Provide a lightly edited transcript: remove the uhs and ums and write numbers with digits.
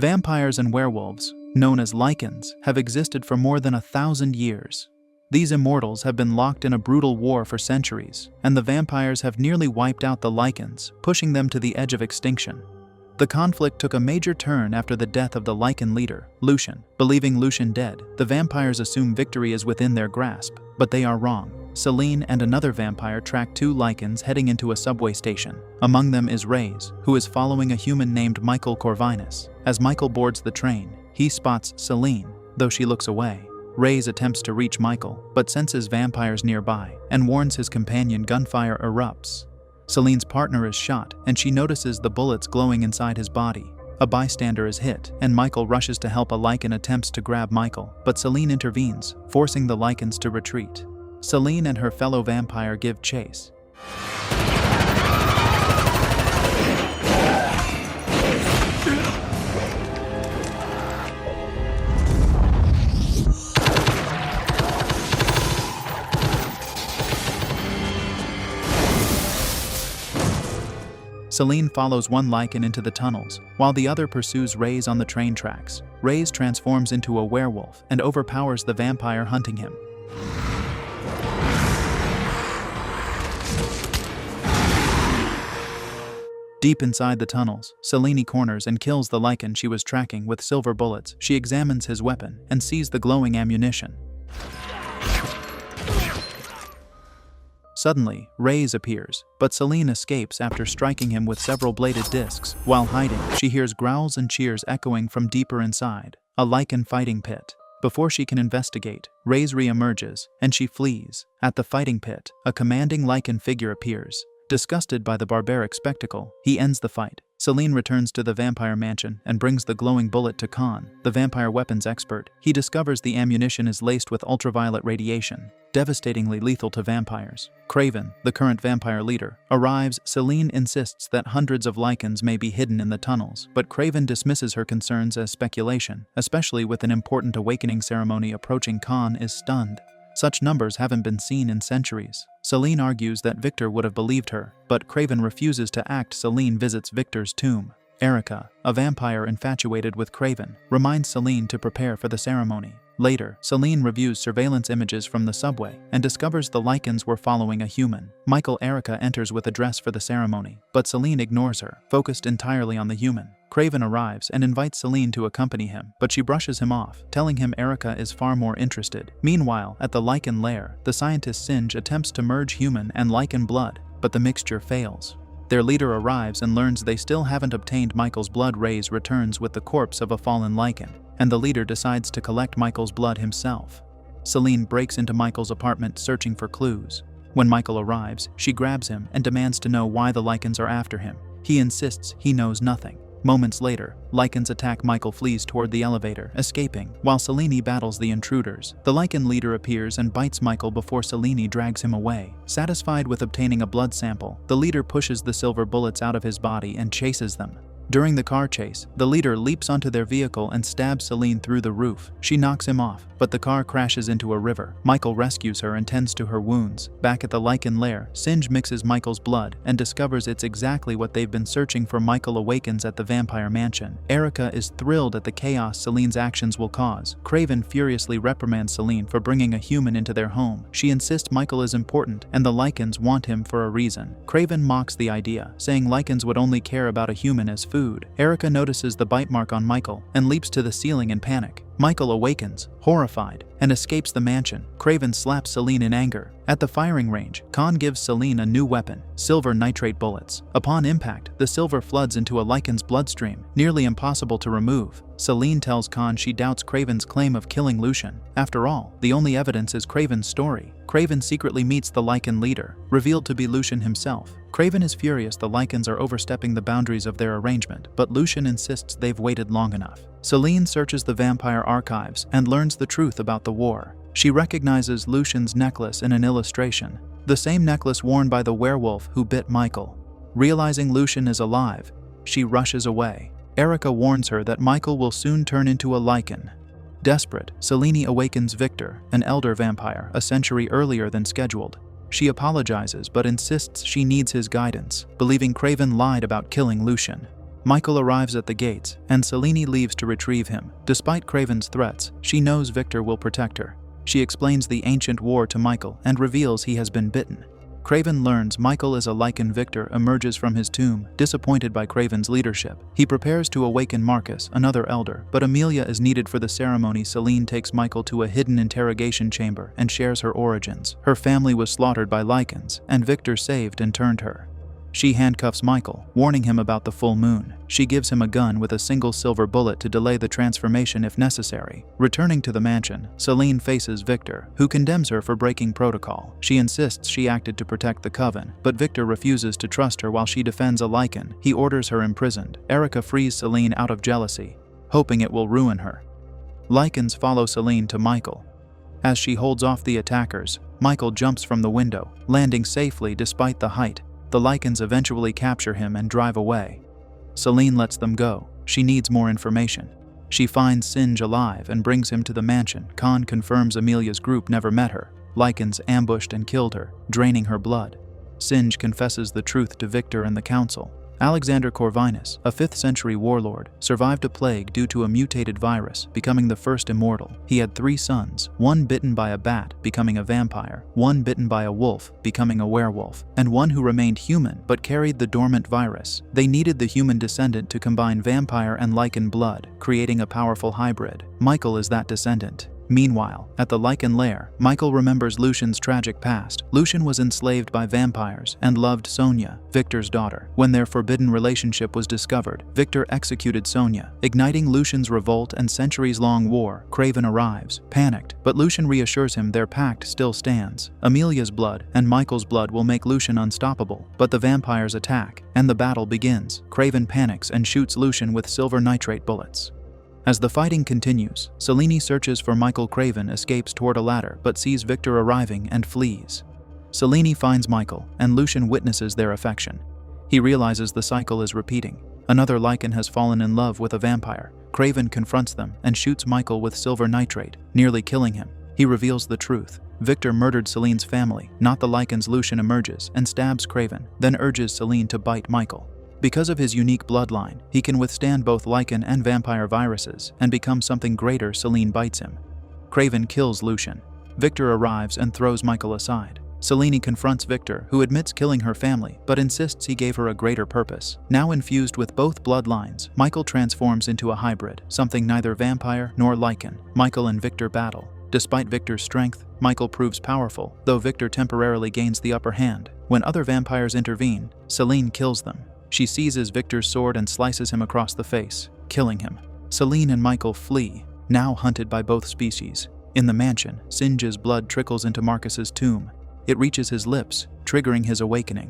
Vampires and werewolves, known as lycans, have existed for more than 1,000 years. These immortals have been locked in a brutal war for centuries, and the vampires have nearly wiped out the lycans, pushing them to the edge of extinction. The conflict took a major turn after the death of the lycan leader, Lucian. Believing Lucian dead, the vampires assume victory is within their grasp, but they are wrong. Selene and another vampire track two lycans heading into a subway station. Among them is Reyes, who is following a human named Michael Corvinus. As Michael boards the train, he spots Selene, though she looks away. Reyes attempts to reach Michael, but senses vampires nearby and warns his companion gunfire erupts. Selene's partner is shot, and she notices the bullets glowing inside his body. A bystander is hit, and Michael rushes to help. A lycan attempts to grab Michael, but Selene intervenes, forcing the lycans to retreat. Selene and her fellow vampire give chase. Selene follows one lycan into the tunnels, while the other pursues Reyes on the train tracks. Reyes transforms into a werewolf and overpowers the vampire hunting him. Deep inside the tunnels, Selene corners and kills the lycan she was tracking with silver bullets. She examines his weapon and sees the glowing ammunition. Suddenly, Reyes appears, but Selene escapes after striking him with several bladed discs. While hiding, she hears growls and cheers echoing from deeper inside, a lycan fighting pit. Before she can investigate, Reyes re-emerges, and she flees. At the fighting pit, a commanding lycan figure appears. Disgusted by the barbaric spectacle, he ends the fight. Selene returns to the vampire mansion and brings the glowing bullet to Khan, the vampire weapons expert. He discovers the ammunition is laced with ultraviolet radiation, devastatingly lethal to vampires. Craven, the current vampire leader, arrives. Selene insists that hundreds of lycans may be hidden in the tunnels, but Craven dismisses her concerns as speculation, especially with an important awakening ceremony approaching. Khan is stunned. Such numbers haven't been seen in centuries. Selene argues that Victor would have believed her, but Craven refuses to act. Selene visits Victor's tomb. Erica, a vampire infatuated with Craven, reminds Selene to prepare for the ceremony. Later, Selene reviews surveillance images from the subway and discovers the lycans were following a human. Michael. Erica enters with a dress for the ceremony, but Selene ignores her, focused entirely on the human. Craven arrives and invites Selene to accompany him, but she brushes him off, telling him Erica is far more interested. Meanwhile, at the lycan lair, the scientist Singe attempts to merge human and lycan blood, but the mixture fails. Their leader arrives and learns they still haven't obtained Michael's blood. Reyes returns with the corpse of a fallen lycan, and the leader decides to collect Michael's blood himself. Selene breaks into Michael's apartment searching for clues. When Michael arrives, she grabs him and demands to know why the lycans are after him. He insists he knows nothing. Moments later, lycans attack. Michael flees toward the elevator, escaping, while Selene battles the intruders. The lycan leader appears and bites Michael before Selene drags him away. Satisfied with obtaining a blood sample, the leader pushes the silver bullets out of his body and chases them. During the car chase, the leader leaps onto their vehicle and stabs Selene through the roof. She knocks him off, but the car crashes into a river. Michael rescues her and tends to her wounds. Back at the lycan lair, Singe mixes Michael's blood and discovers it's exactly what they've been searching for. Michael awakens at the vampire mansion. Erica is thrilled at the chaos Selene's actions will cause. Craven furiously reprimands Selene for bringing a human into their home. She insists Michael is important and the lycans want him for a reason. Craven mocks the idea, saying lycans would only care about a human as food. Erica notices the bite mark on Michael and leaps to the ceiling in panic. Michael awakens, horrified, and escapes the mansion. Craven slaps Selene in anger. At the firing range, Khan gives Selene a new weapon, silver nitrate bullets. Upon impact, the silver floods into a lycan's bloodstream, nearly impossible to remove. Selene tells Khan she doubts Craven's claim of killing Lucian. After all, the only evidence is Craven's story. Craven secretly meets the lycan leader, revealed to be Lucian himself. Craven is furious the lycans are overstepping the boundaries of their arrangement, but Lucian insists they've waited long enough. Selene searches the vampire archives and learns the truth about the war. She recognizes Lucian's necklace in an illustration, the same necklace worn by the werewolf who bit Michael. Realizing Lucian is alive, she rushes away. Erica warns her that Michael will soon turn into a lycan. Desperate, Selene awakens Victor, an elder vampire, a century earlier than scheduled. She apologizes but insists she needs his guidance, believing Craven lied about killing Lucian. Michael arrives at the gates, and Selene leaves to retrieve him. Despite Kraven's threats, she knows Victor will protect her. She explains the ancient war to Michael and reveals he has been bitten. Kraven learns Michael is a Lycan. Victor emerges from his tomb, disappointed by Kraven's leadership. He prepares to awaken Marcus, another elder, but Amelia is needed for the ceremony. Selene takes Michael to a hidden interrogation chamber and shares her origins. Her family was slaughtered by Lycans, and Victor saved and turned her. She handcuffs Michael, warning him about the full moon. She gives him a gun with a single silver bullet to delay the transformation if necessary. Returning to the mansion, Selene faces Victor, who condemns her for breaking protocol. She insists she acted to protect the Coven, but Victor refuses to trust her while she defends a Lycan. He orders her imprisoned. Erica frees Selene out of jealousy, hoping it will ruin her. Lycans follow Selene to Michael. As she holds off the attackers, Michael jumps from the window, landing safely despite the height. The Lycans eventually capture him and drive away. Selene lets them go. She needs more information. She finds Singe alive and brings him to the mansion. Khan confirms Amelia's group never met her. Lycans ambushed and killed her, draining her blood. Singe confesses the truth to Victor and the council. Alexander Corvinus, a 5th century warlord, survived a plague due to a mutated virus, becoming the first immortal. He had 3 sons, one bitten by a bat, becoming a vampire, one bitten by a wolf, becoming a werewolf, and one who remained human but carried the dormant virus. They needed the human descendant to combine vampire and Lycan blood, creating a powerful hybrid. Michael is that descendant. Meanwhile, at the Lycan lair, Michael remembers Lucian's tragic past. Lucian was enslaved by vampires and loved Sonia, Victor's daughter. When their forbidden relationship was discovered, Victor executed Sonia, igniting Lucian's revolt and centuries-long war. Kraven arrives, panicked, but Lucian reassures him their pact still stands. Amelia's blood and Michael's blood will make Lucian unstoppable, but the vampires attack, and the battle begins. Kraven panics and shoots Lucian with silver nitrate bullets. As the fighting continues, Selene searches for Michael. Kraven escapes toward a ladder but sees Victor arriving and flees. Selene finds Michael, and Lucian witnesses their affection. He realizes the cycle is repeating. Another Lycan has fallen in love with a vampire. Kraven confronts them and shoots Michael with silver nitrate, nearly killing him. He reveals the truth. Victor murdered Selene's family, not the Lycans. Lucian emerges and stabs Kraven, then urges Selene to bite Michael. Because of his unique bloodline, he can withstand both Lycan and vampire viruses and become something greater. Selene bites him. Kraven kills Lucian. Victor arrives and throws Michael aside. Selene confronts Victor, who admits killing her family, but insists he gave her a greater purpose. Now infused with both bloodlines, Michael transforms into a hybrid, something neither vampire nor Lycan. Michael and Victor battle. Despite Victor's strength, Michael proves powerful, though Victor temporarily gains the upper hand. When other vampires intervene, Selene kills them. She seizes Victor's sword and slices him across the face, killing him. Selene and Michael flee, now hunted by both species. In the mansion, Singe's blood trickles into Marcus's tomb. It reaches his lips, triggering his awakening.